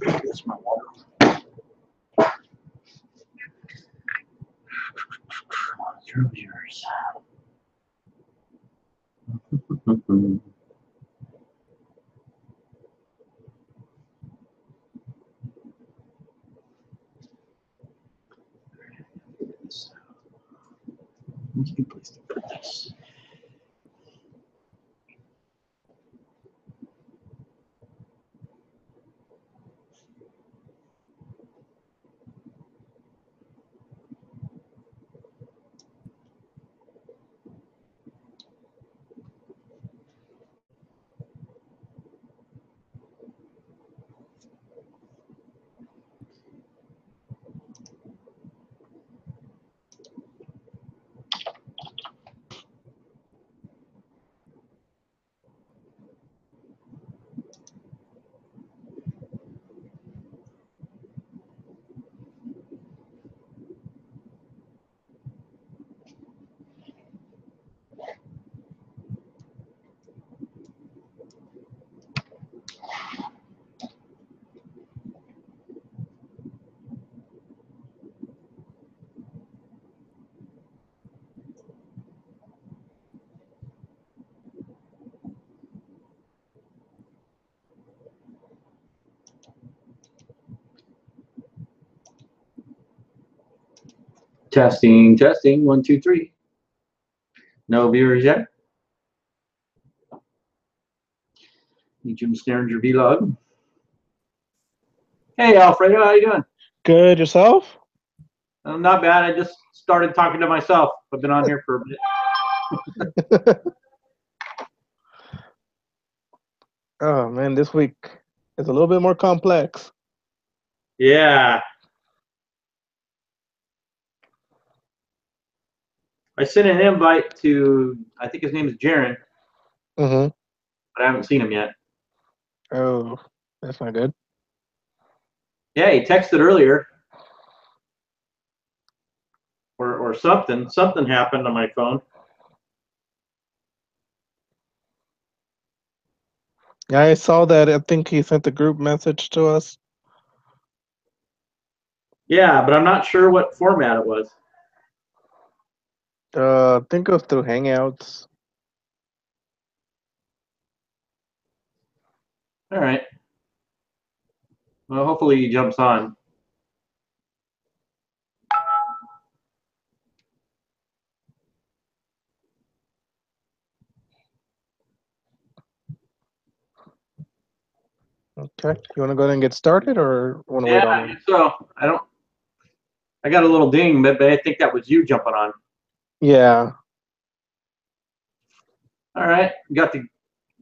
That's my water. Through yours. What's a good place to put this? Testing, testing, 1, 2, 3. No viewers yet. Jim Snaringer vlog. Hey Alfredo, how you doing? Good, yourself? Not bad. I just started talking to myself. I've been on here for a bit. Oh man, this week is a little bit more complex. Yeah. I sent an invite to, I think his name is Jaron, Mm-hmm. but I haven't seen him yet. Oh, that's not good. Yeah, he texted earlier. Or something. Something happened on my phone. Yeah, I saw that. I think he sent the group message to us. Yeah, but I'm not sure what format it was. I think it was through Hangouts. All right. Well, hopefully he jumps on. Okay. You want to go ahead and get started, or want to wait on him? So I got a little ding, but I think that was you jumping on. Yeah. All right. You got the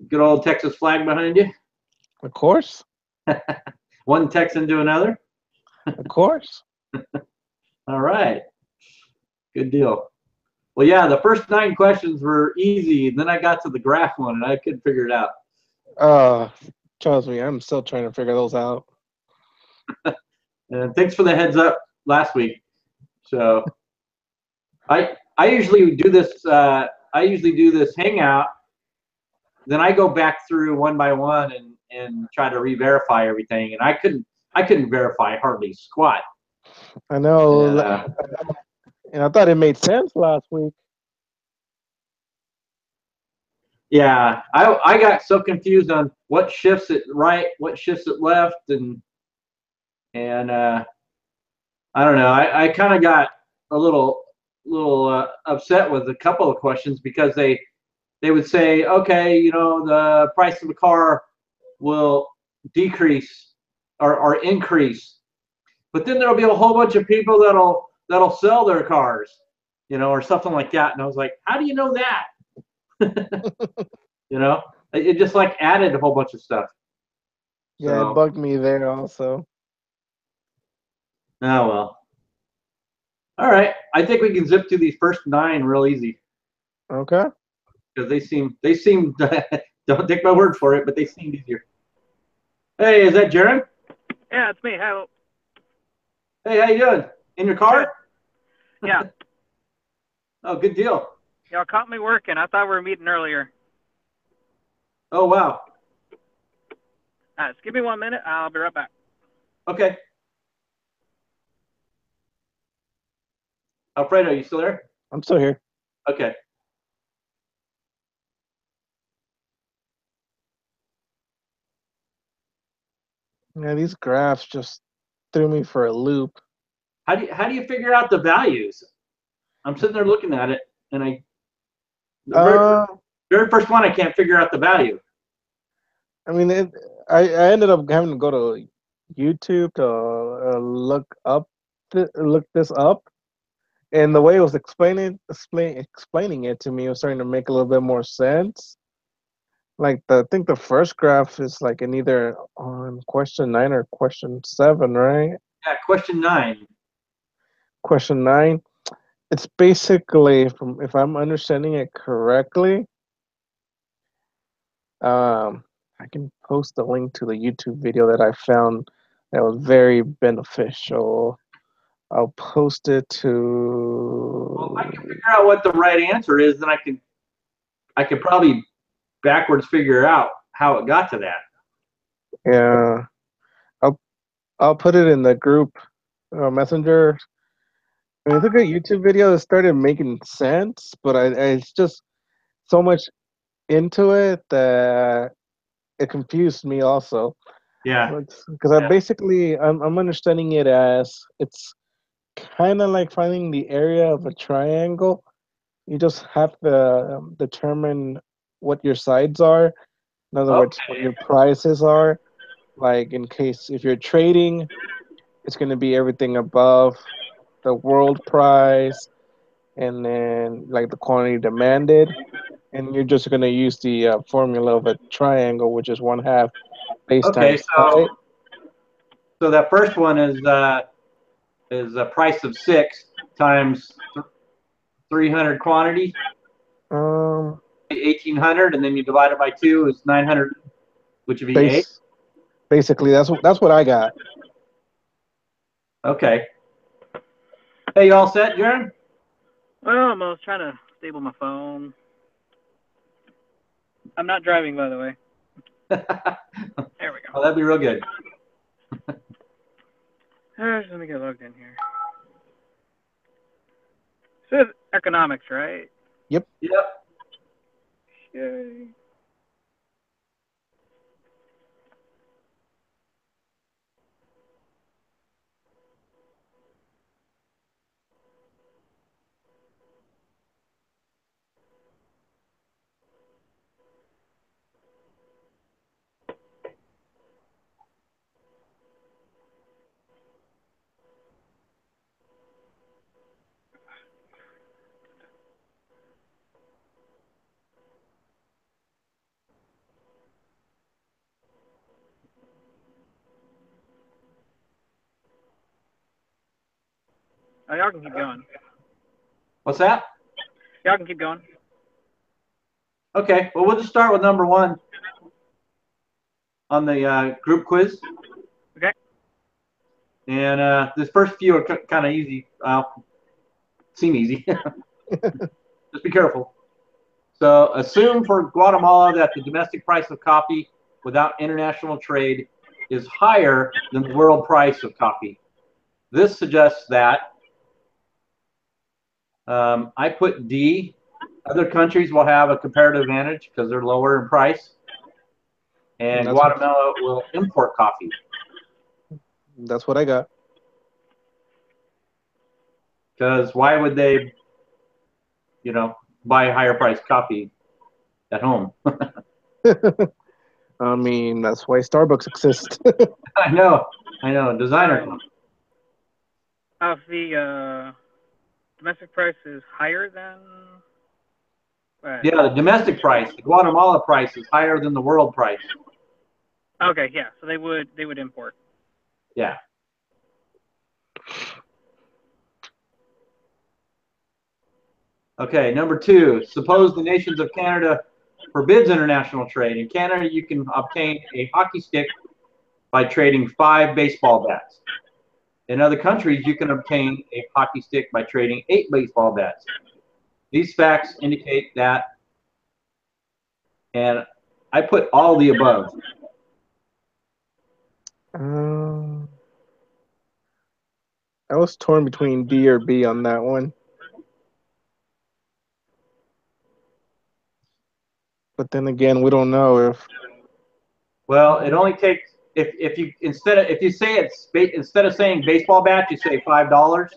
good old Texas flag behind you? Of course. One Texan to another? Of course. All right. Good deal. Well, yeah, the first 9 questions were easy, and then I got to the graph one, and I couldn't figure it out. Trust me, I'm still trying to figure those out. And thanks for the heads up last week. So I usually do this. I usually do this hangout. Then I go back through one by one and try to re-verify everything, and I couldn't verify hardly squat. I know. And I thought it made sense last week. Yeah, I got so confused on what shifts it right, what shifts it left, and I don't know. I kind of got a little upset with a couple of questions because they would say, okay, you know, the price of the car will decrease or increase, but then there'll be a whole bunch of people that'll sell their cars, you know, or something like that. And I was like, how do you know that? You know, it just like added a whole bunch of stuff. Yeah, So, it bugged me there also. Oh well. All right. I think we can zip through these first 9 real easy Okay. because they seem. Don't take my word for it, but they seem easier. Hey, is that Jaron? Yeah, it's me. Hello. Hey, how you doing? In your car? Yeah. Oh, good deal. Y'all caught me working. I thought we were meeting earlier. Oh wow. Just give me 1 minute. I'll be right back. Okay. Alfredo, you still there? I'm still here. Okay. Yeah, these graphs just threw me for a loop. How do you figure out the values? I'm sitting there looking at it, and the very first one I can't figure out the value. I mean, I ended up having to go to YouTube to look this up, and the way it was explaining it to me was starting to make a little bit more sense. Like I think the first graph is like in either on question 9 or question 7, right? Yeah, question 9. Question 9. It's basically, from if I'm understanding it correctly, I can post a link to the YouTube video that I found that was very beneficial. I'll post it to. Well, if I can figure out what the right answer is, then I could probably backwards figure out how it got to that. Yeah, I'll put it in the group messenger. I mean, it's a good YouTube video that started making sense, but it's just so much into it that it confused me also. Yeah. Because I'm understanding it as it's kind of like finding the area of a triangle. You just have to determine what your sides are. In other words, what your prices are. Like in case if you're trading, it's going to be everything above the world price, and then like the quantity demanded. And you're just going to use the formula of a triangle, which is 1/2 base Okay, times height. so that first one is a price of 6 times 300 quantity, 1800, and then you divide it by 2 is 900, which would be 8. Basically, that's what I got. Okay. Hey, you all set, Jaron? Well, almost trying to stable my phone. I'm not driving, by the way. There we go. Oh, that'd be real good. Let me get logged in here. So it's economics, right? Yep. Yay. Oh, y'all can keep going. What's that? Y'all can keep going. Okay, well, we'll just start with number 1 on the group quiz. Okay. And this first few are kind of easy. Seem easy. Just be careful. So assume for Guatemala that the domestic price of coffee without international trade is higher than the world price of coffee. This suggests that I put D. Other countries will have a comparative advantage because they're lower in price. And Guatemala will import coffee. That's what I got. Because why would they, buy higher priced coffee at home? I mean, that's why Starbucks exists. I know. Designer. If the domestic price is higher than. Yeah, the domestic price, the Guatemala price is higher than the world price. Okay, yeah. So they would import. Yeah. Okay, number 2. Suppose the nations of Canada forbids international trade. In Canada, you can obtain a hockey stick by trading 5 baseball bats. In other countries, you can obtain a hockey stick by trading 8 baseball bats. These facts indicate that, and I put all the above. I was torn between D or B on that one. But then again, we don't know if. Well, it only takes if you instead of saying baseball bat, you say $5.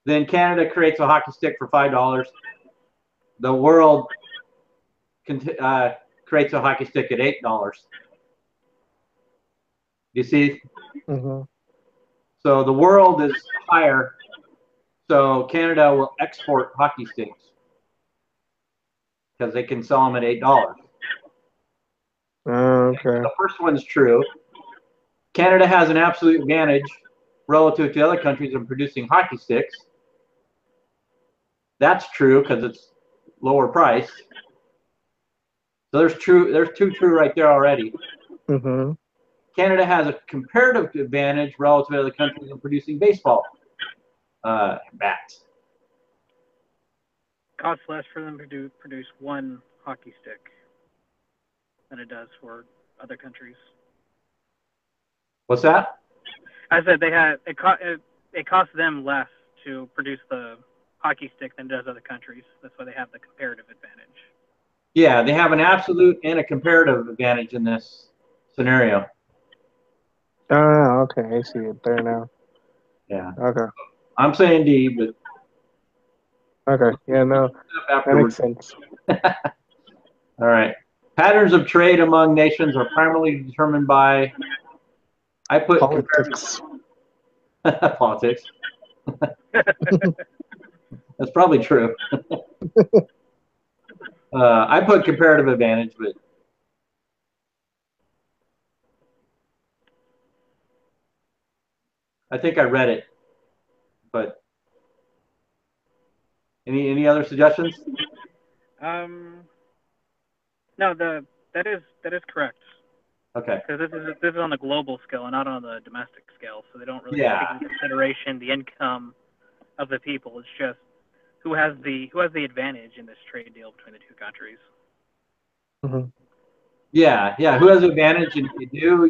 Then Canada creates a hockey stick for $5. The world creates a hockey stick at $8. You see? Mm-hmm. So the world is higher. So Canada will export hockey sticks because they can sell them at $8. Okay. The first one's true. Canada has an absolute advantage relative to other countries in producing hockey sticks. That's true because it's lower priced. So there's 2 true right there already. Mm-hmm. Canada has a comparative advantage relative to other countries in producing baseball bats. Costs less for them to produce one hockey stick than it does for other countries. What's that? I said it costs them less to produce the hockey stick than it does other countries. That's why they have the comparative advantage. Yeah, they have an absolute and a comparative advantage in this scenario. Okay, I see it there now. Yeah. Okay. I'm saying D, but Okay. Yeah, no, that makes sense. All right. Patterns of trade among nations are primarily determined by. I put Politics. politics. That's probably true. I put comparative advantage, but I think I read it. But any other suggestions? No, that is correct. Okay. Because this is on the global scale and not on the domestic scale, so they don't really Yeah. take into consideration the income of the people. It's just who has the advantage in this trade deal between the two countries. Mm-hmm. Yeah. Who has the advantage? And if you do,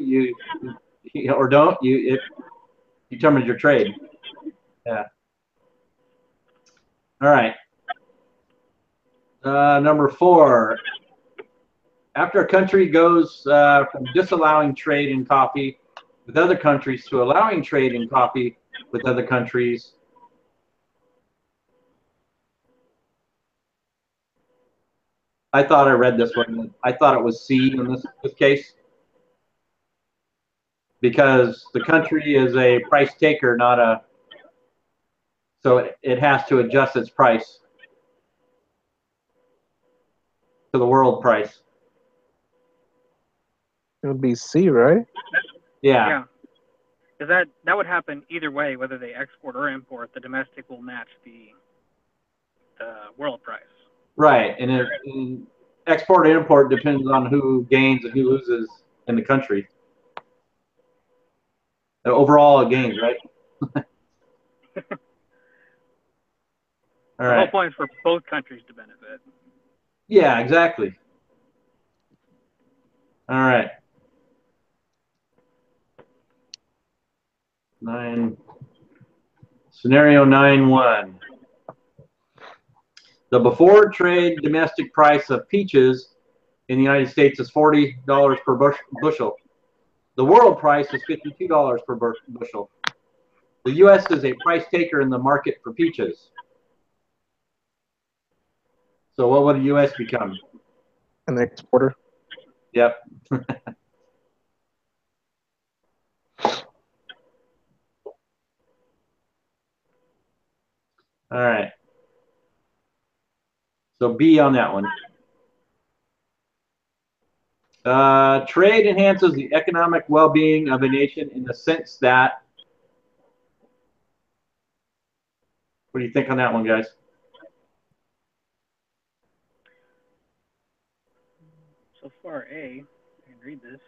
you or don't, it determines your trade. Yeah. All right. Number 4. After a country goes from disallowing trade in coffee with other countries to allowing trade in coffee with other countries, I thought I read this one. I thought it was C in this case because the country is a price taker, so it has to adjust its price to the world price. It would be C, right? Yeah. Because that would happen either way, whether they export or import. The domestic will match the world price. Right, and export and import depends on who gains and who loses in the country. Overall, it gains, right? All The right. whole point is for both countries to benefit. Yeah, exactly. All right. 9. Scenario 9-1. The before trade domestic price of peaches in the United States is $40 per bushel. The world price is $52 per bushel. The U.S. is a price taker in the market for peaches. So what would the U.S. become? An exporter. Yep. All right. So B on that one. Trade enhances the economic well-being of a nation in the sense that. What do you think on that one, guys? So far, A. I can read this.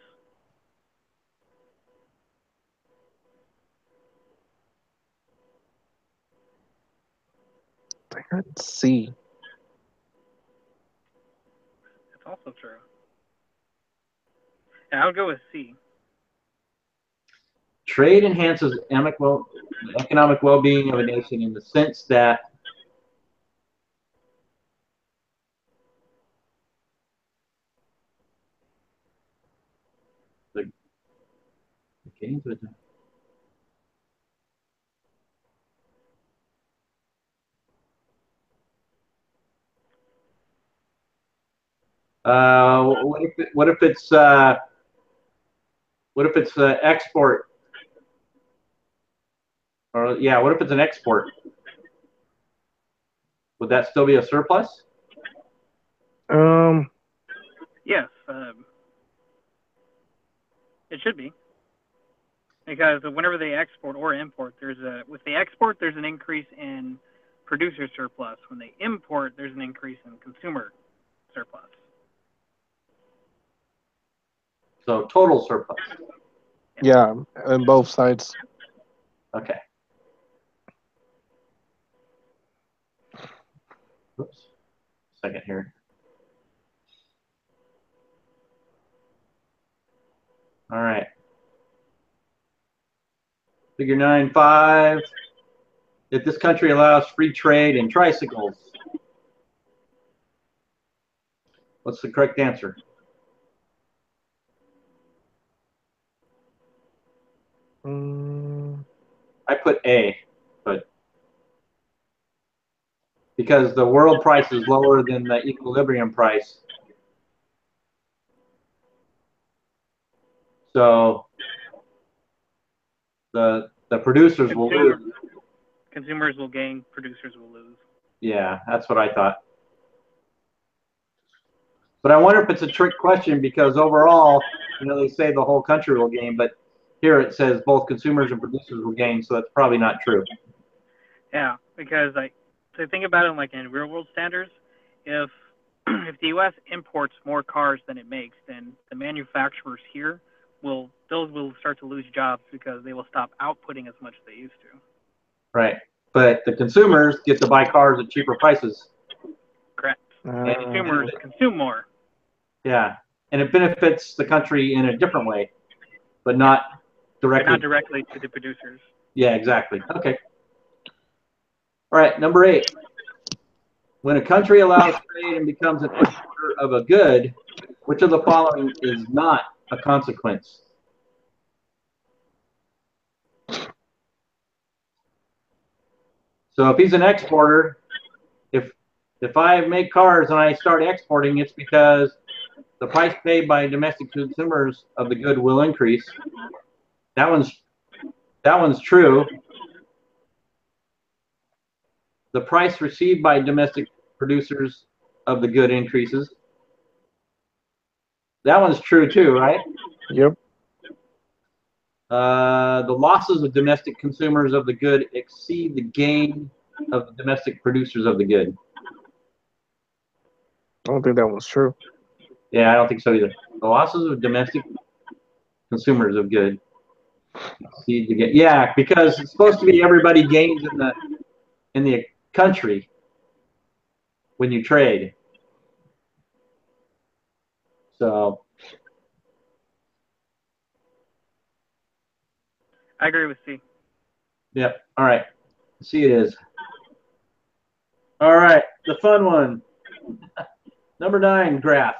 I heard C. That's also true. Yeah, I'll go with C. Trade enhances economic well-being of a nation in the sense that the gains with what if it's export? Or yeah, what if it's an export? Would that still be a surplus? Yes, it should be. Because whenever they export or import, with the export, there's an increase in producer surplus. When they import, there's an increase in consumer surplus. So total surplus. Yeah, on both sides. Okay. Oops. Second here. All right. Figure 9.5. If this country allows free trade in tricycles, what's the correct answer? I put A, but because the world price is lower than the equilibrium price. So the producers will lose. Consumers will gain, producers will lose. Yeah, that's what I thought. But I wonder if it's a trick question because overall, they say the whole country will gain, but here it says both consumers and producers will gain, so that's probably not true. Yeah, because so think about it in real world standards. If the U.S. imports more cars than it makes, then the manufacturers here will start to lose jobs because they will stop outputting as much as they used to. Right, but the consumers get to buy cars at cheaper prices. Correct. And consumers consume more. Yeah, and it benefits the country in a different way, but not directly. But not directly to the producers. Yeah, exactly. Okay. All right, number 8. When a country allows trade and becomes an exporter of a good, which of the following is not a consequence? So if he's an exporter, if I make cars and I start exporting, it's because the price paid by domestic consumers of the good will increase. That one's true. The price received by domestic producers of the good increases. That one's true too, right? Yep. The losses of domestic consumers of the good exceed the gain of the domestic producers of the good. I don't think that was true. Yeah, I don't think so either. The losses of domestic consumers of good exceed the gain. Yeah, because it's supposed to be everybody gains in the country when you trade. So I agree with C. yep. All right. C it is. All right, the fun one. Number 9 graph.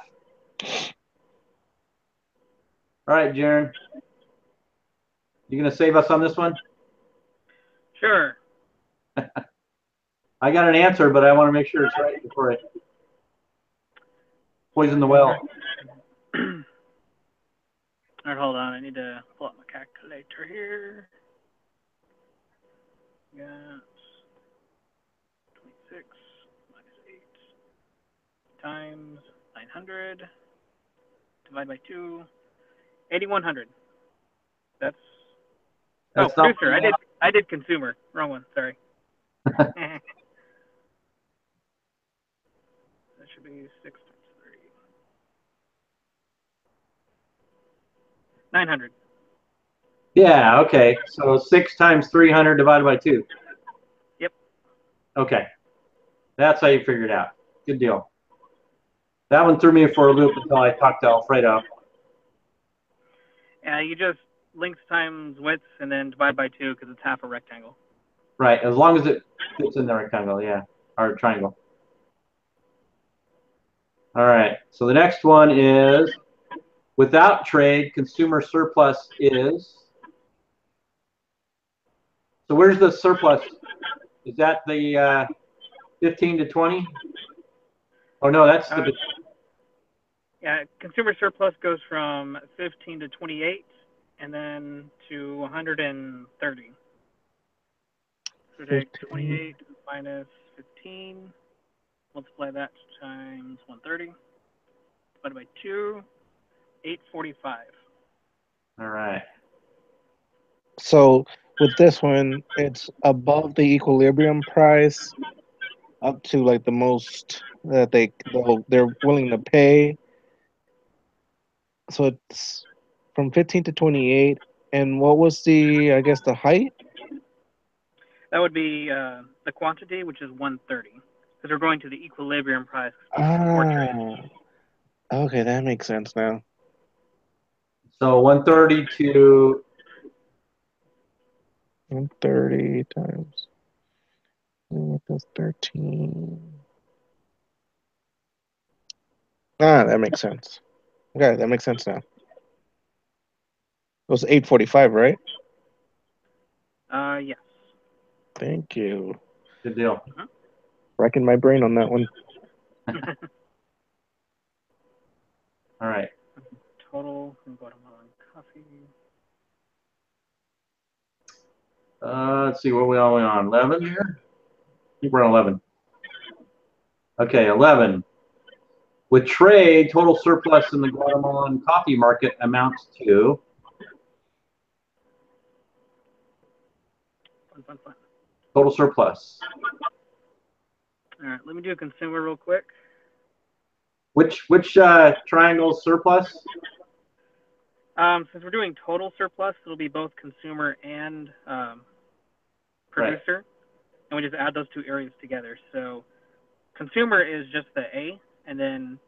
All right, Jaron. You gonna save us on this one? Sure. I got an answer, but I want to make sure it's right before I poison the well. All right, hold on. I need to pull up my calculator here. Got 26 minus 8 times 900 divided by 2, 8,100. That's producer. I did consumer. Wrong one. Sorry. That should be 6 times 3. 900. Yeah, okay. So 6 times 300 divided by 2. Yep. Okay. That's how you figured it out. Good deal. That one threw me for a loop until I talked to Alfredo. You just length times width and then divide by 2 because it's half a rectangle. Right, as long as it fits in the rectangle, yeah, or triangle. All right, so the next one is, without trade, consumer surplus is. So where's the surplus? Is that the 15 to 20? Oh no, that's the. Yeah, consumer surplus goes from 15 to 28, and then to 130. So take 28 minus 15, multiply that times 130, divided by 2, 845. All right. So with this one, it's above the equilibrium price up to like the most that they're willing to pay. So it's from 15 to 28. And what was I guess the height? That would be the quantity, which is 130, because we're going to the equilibrium price. Okay, that makes sense now. So 130 to 130 times that's 13. That makes sense. Okay, that makes sense now. It was 845, right? Yes. Thank you. good deal. Racking my brain on that one. All right. Total from Guatemalan coffee. Let's see, what are we on? 11 here? I think we're on 11. Okay, 11. With trade, total surplus in the Guatemalan coffee market amounts to. Fun. Total surplus. All right, let me do a consumer real quick. Which triangle surplus? Since we're doing total surplus, it'll be both consumer and producer, and we just add those two areas together. So consumer is just the A, and then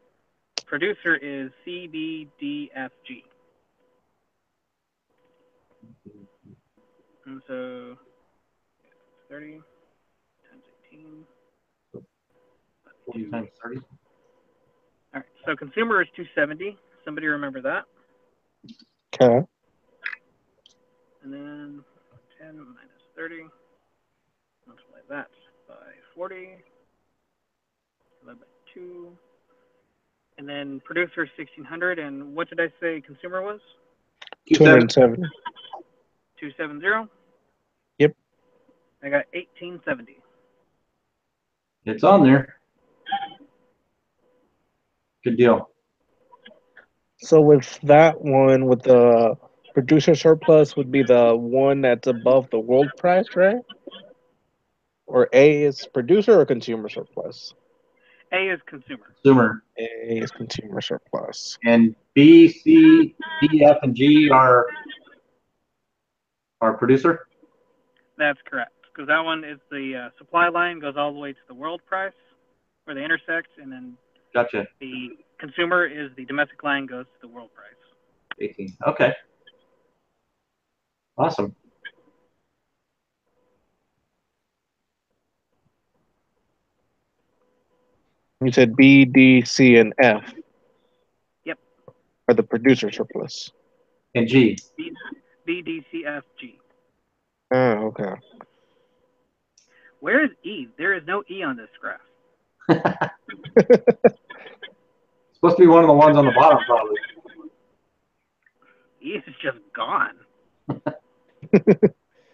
producer is C, B, D, F, G. And so 30 times 18. 40 times 30. All right, so consumer is 270. Somebody remember that? Okay. And then 10 minus 30. Multiply that by 40. Divided by 2. And then producer is 1600. And what did I say consumer was? 270. 270? Yep. I got 1870. It's on there. Good deal. So with that one, with the producer surplus would be the one that's above the world price, right? Or A is producer or consumer surplus? A is consumer. Consumer. A is consumer surplus. And B, C, D, F, and G are producer? That's correct. Because that one is the supply line goes all the way to the world price where they intersect, and then Gotcha. the consumer is the domestic line goes to the world price. 18. Okay. Awesome. You said B, D, C, and F. Yep. Are the producer surplus. And G. B, D, C, F, G. Oh, okay. Where is E? There is no E on this graph. Supposed to be one of the ones on the bottom, probably. E is just gone.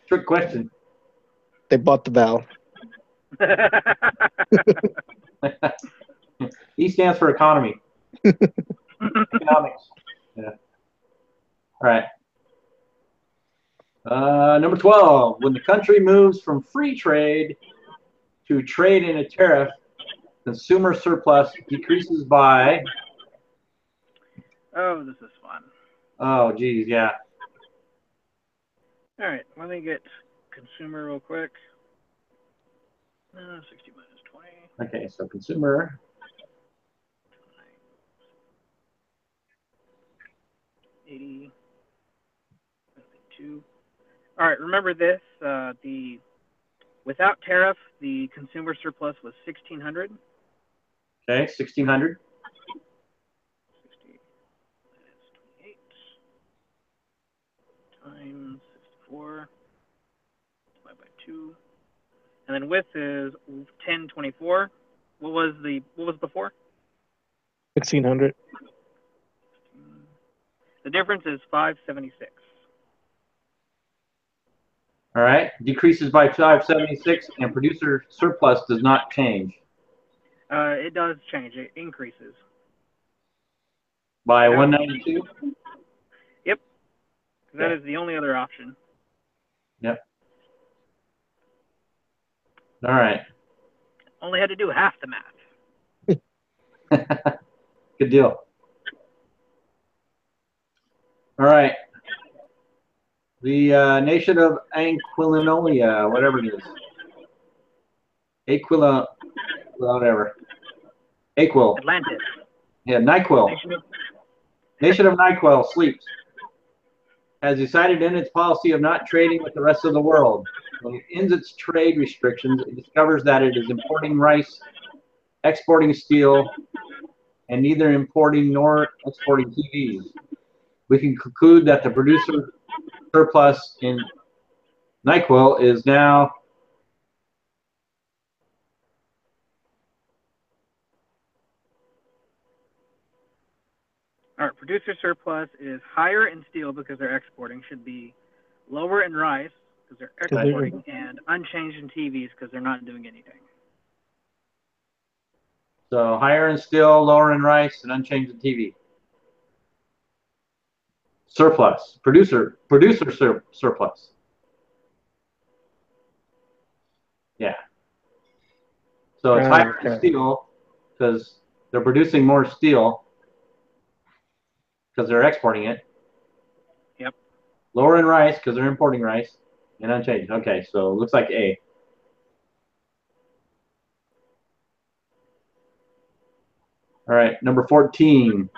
Trick question. They bought the valve. E stands for economy. Economics. Yeah. All right. Number 12. When the country moves from free trade to trade in a tariff, consumer surplus decreases by. Oh, this is fun. Oh, geez, yeah. All right, let me get consumer real quick. 60 minus 20. Okay, so consumer. 80. 2. All right, remember this. The without tariff, the consumer surplus was 1,600. Okay, 1,600. 60 minus 28 times 64 divided by 2. And then width is 1024. What was before? 1,600. The difference is 576. All right, decreases by 576, and producer surplus does not change It does change. It increases. by Yeah. 192. Yep. That Okay. is the only other option. Yep. All right. Only had to do half the math. Good deal. All right. The nation of Anquilinolia, whatever it is. Whatever. Aquil. Atlantis. Yeah, NyQuil. Nation of NyQuil sleeps. Has decided in its policy of not trading with the rest of the world. When it ends its trade restrictions, it discovers that it is importing rice, exporting steel, and neither importing nor exporting TVs. We can conclude that the producer surplus in NyQuil is now All right, producer surplus is higher in steel because they're exporting, should be lower in rice because they're exporting, and unchanged in TVs because they're not doing anything. so higher in steel, lower in rice, and unchanged in TV. Surplus, producer surplus. Yeah. So it's higher in steel because they're producing more steel because they're exporting it. Yep. Lower in rice because they're importing rice, and unchanged. Okay, so it looks like A. All right, number 14.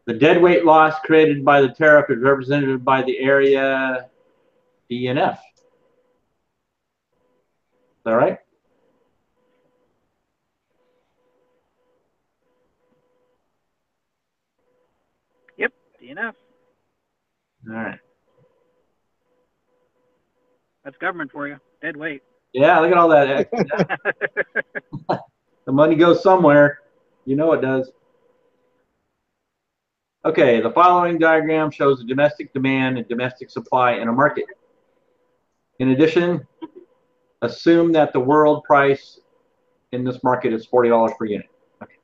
The deadweight loss created by the tariff is represented by the area D and F. Is that right? Yep, DNF. All right. That's government for you. Dead weight. Yeah, look at all that. The money goes somewhere. You know it does. Okay, the following diagram shows the domestic demand and domestic supply in a market. In addition, assume that the world price in this market is $40 per unit. Okay.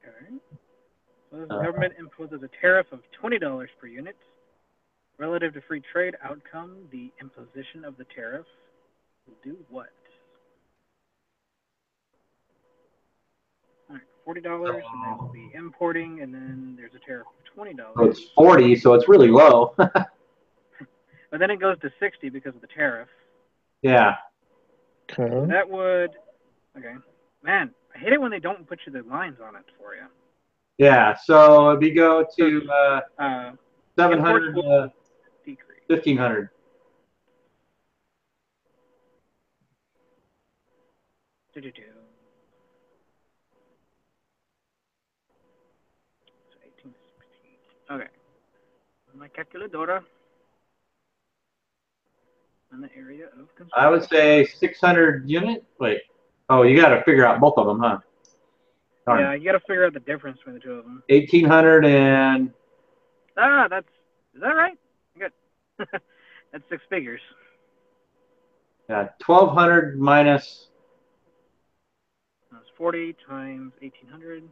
Okay. So the government imposes a tariff of $20 per unit. Relative to free trade outcome, the imposition of the tariff will do what? All right, $40, and then we'll be importing, and then there's a tariff of $20. So it's 40, so it's really low. But then it goes to 60 because of the tariff. Yeah. Okay. So that would, okay. Man, I hate it when they don't put you the lines on it for you. Yeah, so if you go to 700 decrease. 1,500. Do-do-do. So 18, 16. Okay. My calculadora. In the area of construction. I would say 600 unit. Wait. Oh, you got to figure out both of them, huh? Darn. Yeah, you got to figure out the difference between the two of them. 1,800 and. Is that right? Good. That's six figures. Yeah, 1,200 minus. That's 40 times 1,800.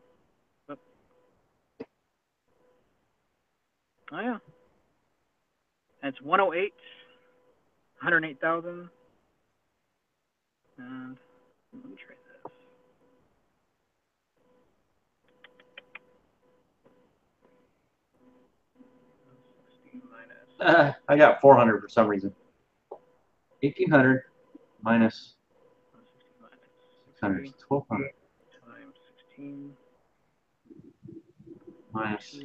Oh, yeah. That's 108. 108,000. And let me trade this. I got 400 for some reason. 1,800 minus 600 is 1,200 times 16 minus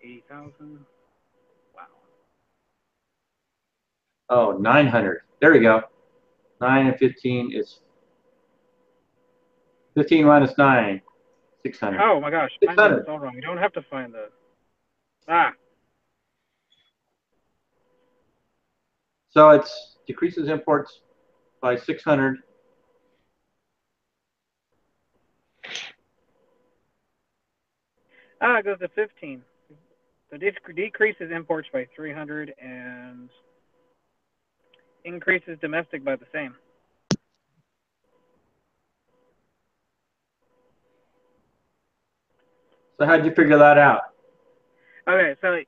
80,000. Oh, 900. There we go. 9 and 15 is 15 minus 9, 600. Oh my gosh, I did it all wrong. You don't have to find the. So it decreases imports by 600. It goes to 15. So decreases imports by 300 and increases domestic by the same. So how'd you figure that out? Okay, so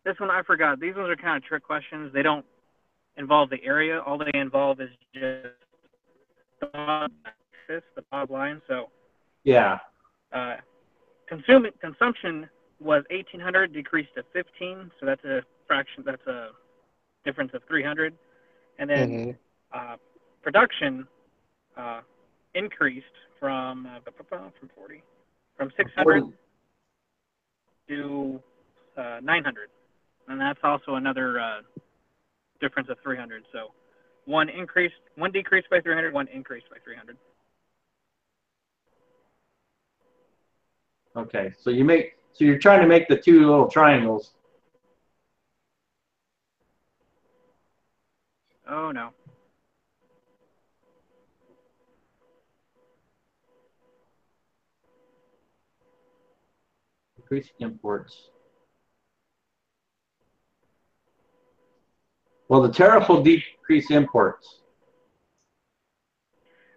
this one I forgot. These ones are kind of trick questions. They don't involve the area. All they involve is just the bottom line. So yeah, consumption was 1,800, decreased to 15. So that's a fraction. That's a difference of 300. And then production increased from 600 to 900, and that's also another difference of 300. So one decreased by 300, one increased by 300. Okay, so you're trying to make the two little triangles. Oh no. Decrease imports. Well, the tariff will decrease imports.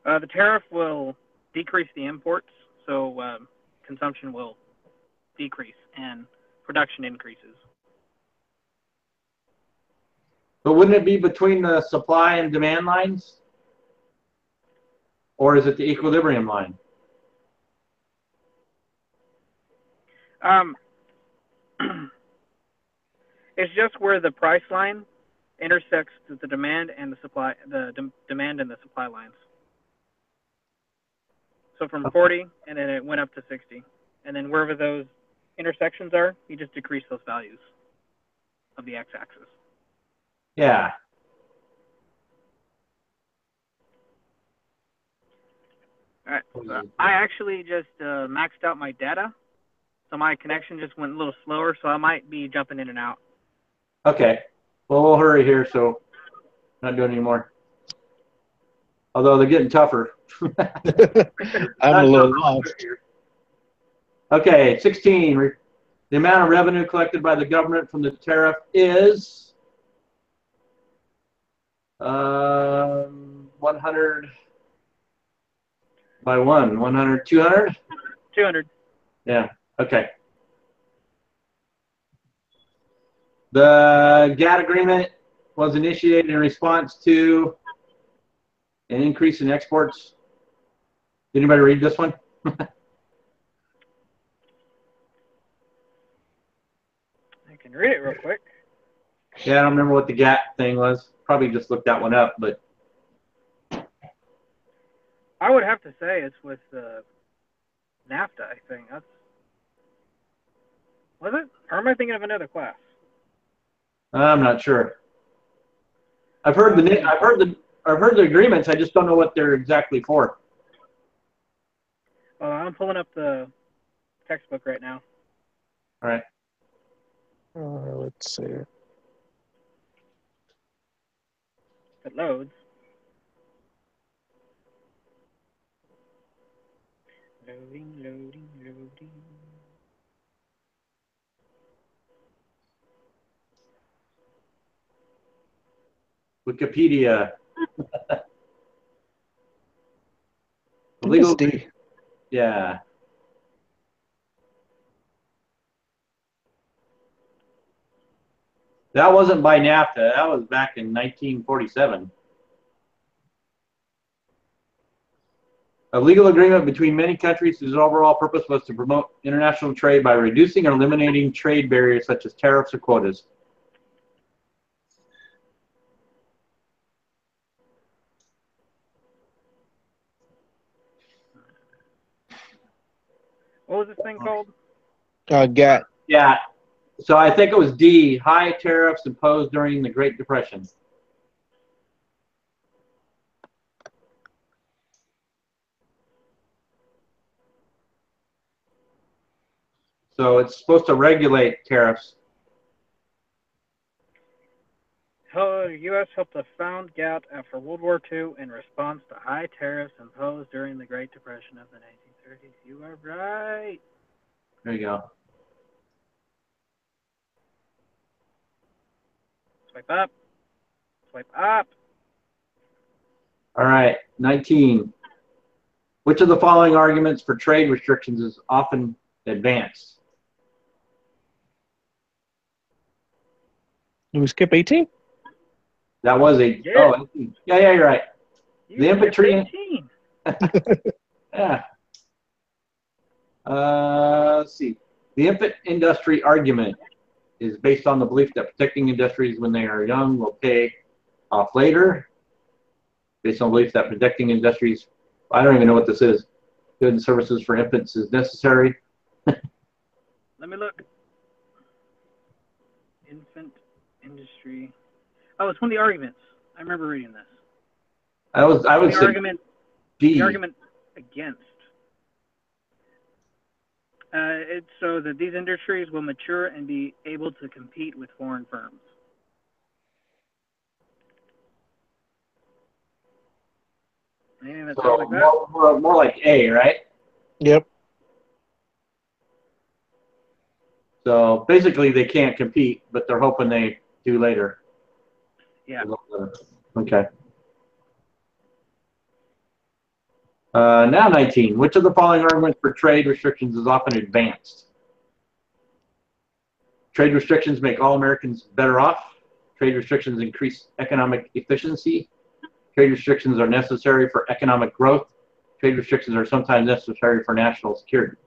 The tariff will decrease the imports, so consumption will decrease and production increases. But wouldn't it be between the supply and demand lines? Or is it the equilibrium line? It's just where the price line intersects the demand and the supply, demand and the supply lines. So from 40, and then it went up to 60. And then wherever those intersections are, you just decrease those values of the x-axis. Yeah. All right. I actually just maxed out my data, so my connection just went a little slower, so I might be jumping in and out. Okay. Well, we'll hurry here, so not doing any more. Although they're getting tougher. I'm a little lost. Okay, 16. The amount of revenue collected by the government from the tariff is 100 by 100, 200? 200. Yeah, okay. The GATT agreement was initiated in response to an increase in exports. Did anybody read this one? I can read it real quick. Yeah, I don't remember what the GATT thing was. Probably just looked that one up, but I would have to say it's with NAFTA, I think. Was it? Or am I thinking of another class? I'm not sure. I've heard the agreements. I just don't know what they're exactly for. I'm pulling up the textbook right now. All right. Let's see. It loads. Loading. Wikipedia. Legal. Yeah. That wasn't by NAFTA. That was back in 1947. A legal agreement between many countries whose overall purpose was to promote international trade by reducing or eliminating trade barriers such as tariffs or quotas. What was this thing called? GATT. Yeah. So I think it was D, high tariffs imposed during the Great Depression. So it's supposed to regulate tariffs. The U.S. helped to found GATT after World War II in response to high tariffs imposed during the Great Depression of the 1930s. You are right. There you go. Swipe up. Swipe up. All right, 19. Which of the following arguments for trade restrictions is often advanced? Did we skip 18? That was a, Yeah. oh, 18. Yeah, you're right. You The infantry. 18. Yeah. Let's see. The infant industry argument is based on the belief that protecting industries when they are young will pay off later. Based on the belief that protecting industries, I don't even know what this is. Goods and services for infants is necessary. Let me look. Infant industry. Oh, it's one of the arguments. I remember reading this. I would The say argument. D. The argument against. It's so that these industries will mature and be able to compete with foreign firms. Anything that sounds like that? More like A, right? Yep. So basically, they can't compete, but they're hoping they do later. Yeah. Okay. Now 19. Which of the following arguments for trade restrictions is often advanced? Trade restrictions make all Americans better off. Trade restrictions increase economic efficiency. Trade restrictions are necessary for economic growth. Trade restrictions are sometimes necessary for national security.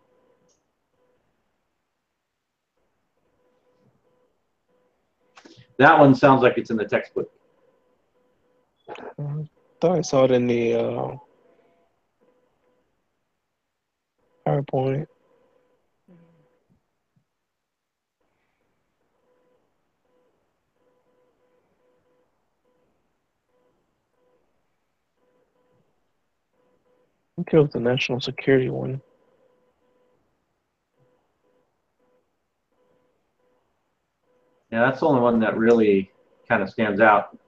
That one sounds like it's in the textbook. Thought I saw it in the PowerPoint. I think it was the national security one. Yeah, that's the only one that really kind of stands out.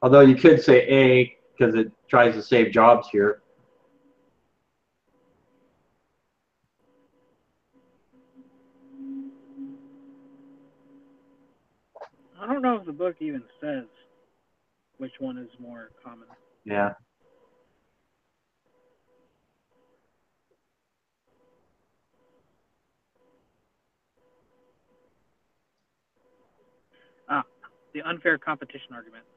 Although you could say A because it tries to save jobs here. I don't know if the book even says which one is more common. Yeah. The unfair competition argument. Is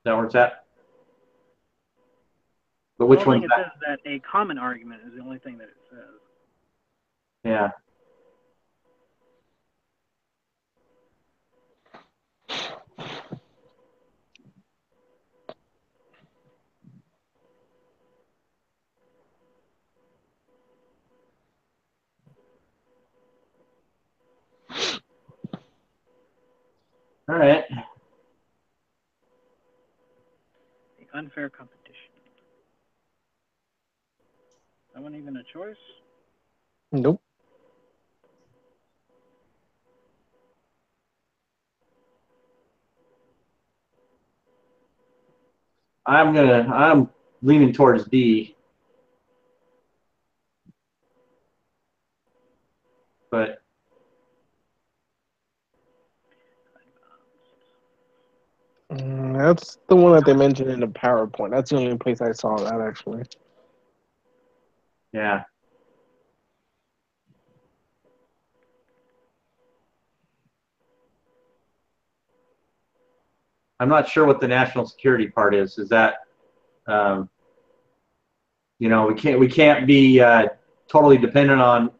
that where it's at? But which The only one's thing it that? says that a common argument is the only thing that it says. Yeah. All right. The unfair competition. That one even a choice? Nope. I'm leaning towards D. But That's the one that they mentioned in the PowerPoint. That's the only place I saw that, actually. yeah. I'm not sure what the national security part is. Is that, you know, we can't be totally dependent on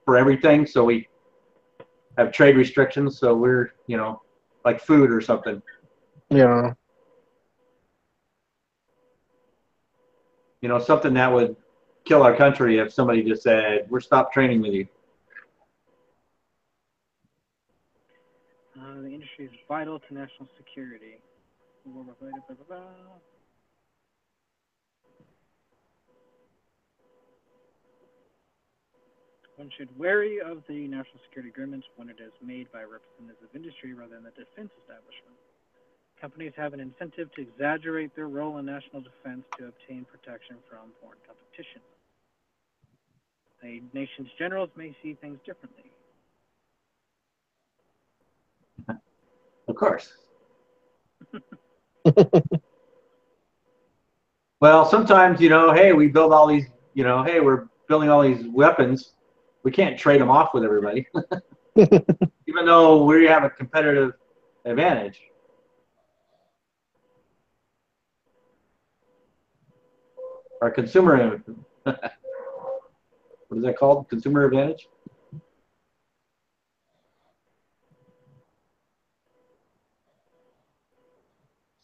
for everything. So we have trade restrictions. So we're, you know, like food or something. Yeah. you know, something that would kill our country if somebody just said, we're stopped training with you. The industry is vital to national security. Blah, blah, blah, blah, blah. One should wary of the national security agreements when it is made by representatives of industry rather than the defense establishment. Companies have an incentive to exaggerate their role in national defense to obtain protection from foreign competition. A nation's generals may see things differently. Of course. Well, sometimes, you know, hey, we build all these, you know, hey, we're building all these weapons. We can't trade them off with everybody, even though we have a competitive advantage. Our consumer, what is that called? Consumer advantage?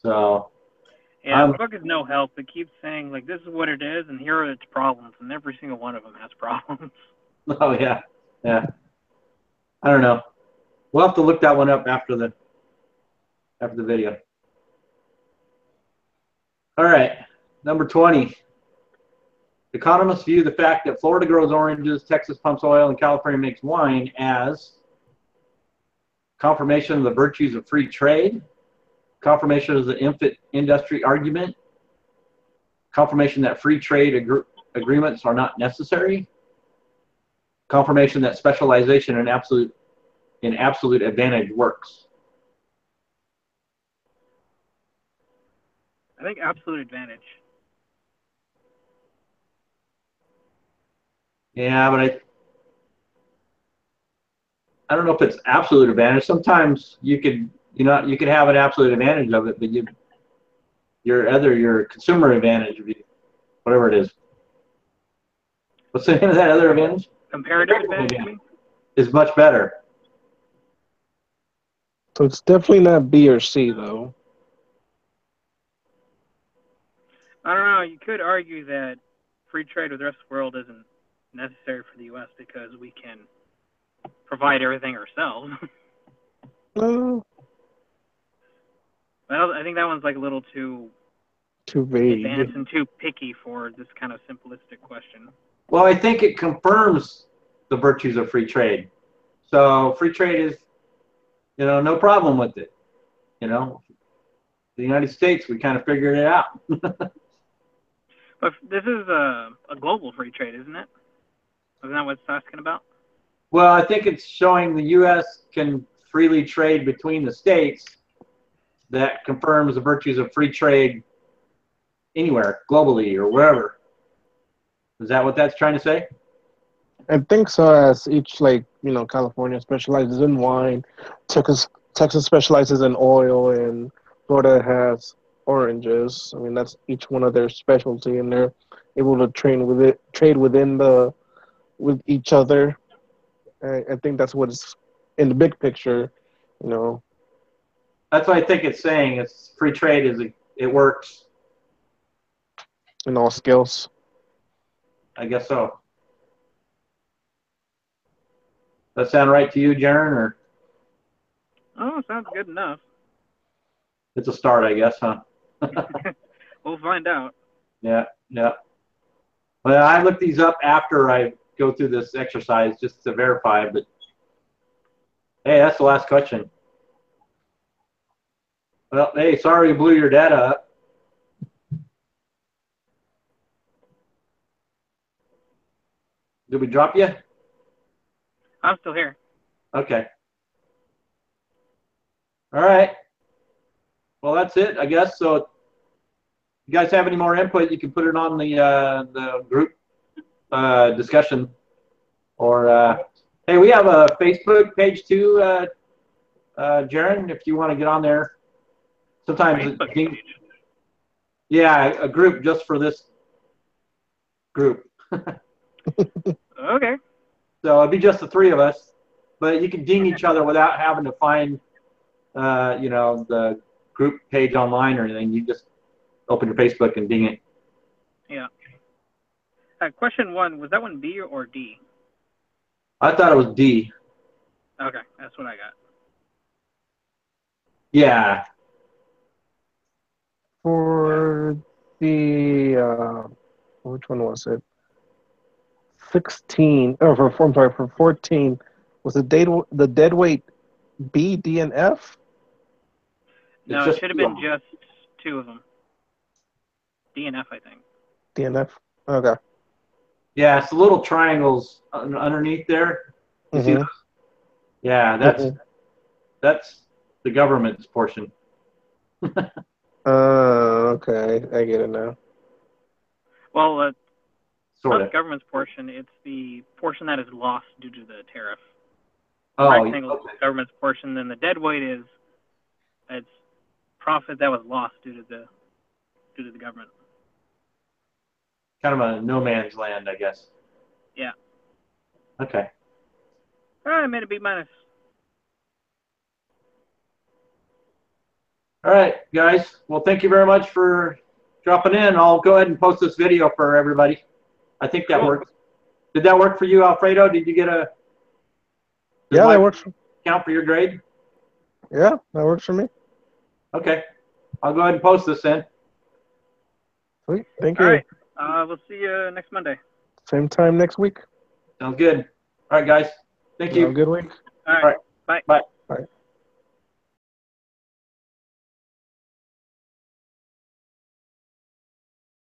So, yeah, the book is no help. It keeps saying, like, this is what it is, and here are its problems, and every single one of them has problems. Oh, yeah, yeah. I don't know. We'll have to look that one up after the video. All right, number 20. Economists view the fact that Florida grows oranges, Texas pumps oil, and California makes wine as confirmation of the virtues of free trade, confirmation of the infant industry argument, confirmation that free trade agreements are not necessary, confirmation that specialization in absolute advantage works. I think absolute advantage. Yeah, but I don't know if it's absolute advantage. Sometimes you could have an absolute advantage of it, but your consumer advantage, whatever it is. What's the name of that other advantage? Comparative advantage is much better. So it's definitely not B or C, though. I don't know. You could argue that free trade with the rest of the world isn't necessary for the U.S. because we can provide everything ourselves. I think that one's like a little too vague, advanced and too picky for this kind of simplistic question. Well, I think it confirms the virtues of free trade. So free trade is, you know, no problem with it. You know, the United States, we kind of figured it out. But this is a global free trade, isn't it? Isn't that what it's asking about? Well, I think it's showing the U.S. can freely trade between the states. That confirms the virtues of free trade anywhere, globally or wherever. Is that what that's trying to say? I think so. As each, like, you know, California specializes in wine, Texas specializes in oil, and Florida has oranges. I mean, that's each one of their specialty, and they're able to trade with each other. I think that's what it's in the big picture, you know. That's what I think it's saying. It's free trade it works. In all skills. I guess so. That sound right to you, Jaron, or? Oh, sounds good enough. It's a start, I guess, huh? We'll find out. Yeah, yeah. Well, I look these up after I go through this exercise just to verify, but hey, that's the last question. Well, hey, sorry we blew your data up. Did we drop you? I'm still here. Okay. All right. Well, that's it, I guess. So, if you guys have any more input, you can put it on the group discussion. Or, hey, we have a Facebook page too, Jaron, if you want to get on there. Sometimes yeah, a group just for this group. Okay. So it'd be just the three of us, but you can ding each other without having to find, you know, the group page online or anything. You just open your Facebook and ding it. Yeah. Question 1, was that one B or D? I thought it was D. Okay, that's what I got. Yeah. For the which one was it? 16. Oh, I'm sorry. For 14, was the dead weight B, D, and F? No, just it should have two of been them. just 2 of them. D and F, I think. D and F. Okay. Yeah, it's the little triangles underneath there. You see Mhm. those? Yeah, that's the government's portion. Okay. I get it now. Well, Sort not of. the government's portion. It's the portion that is lost due to the tariff. Oh, Rectangle is okay. the government's portion. Then the dead weight is it's profit that was lost due to the government. Kind of a no man's land, I guess. Yeah. Okay. All right, I made a B minus. All right, guys. Well, thank you very much for dropping in. I'll go ahead and post this video for everybody. I think that Cool. works. Did that work for you, Alfredo? Did you get a? Yeah, that works. Count for your grade? Yeah, that works for me. Okay. I'll go ahead and post this then. Sweet. Thank All you. right. We'll see you next Monday. Same time next week. Sounds good. All right, guys. Thank Have a you. good week. All right. All right. Bye. Bye.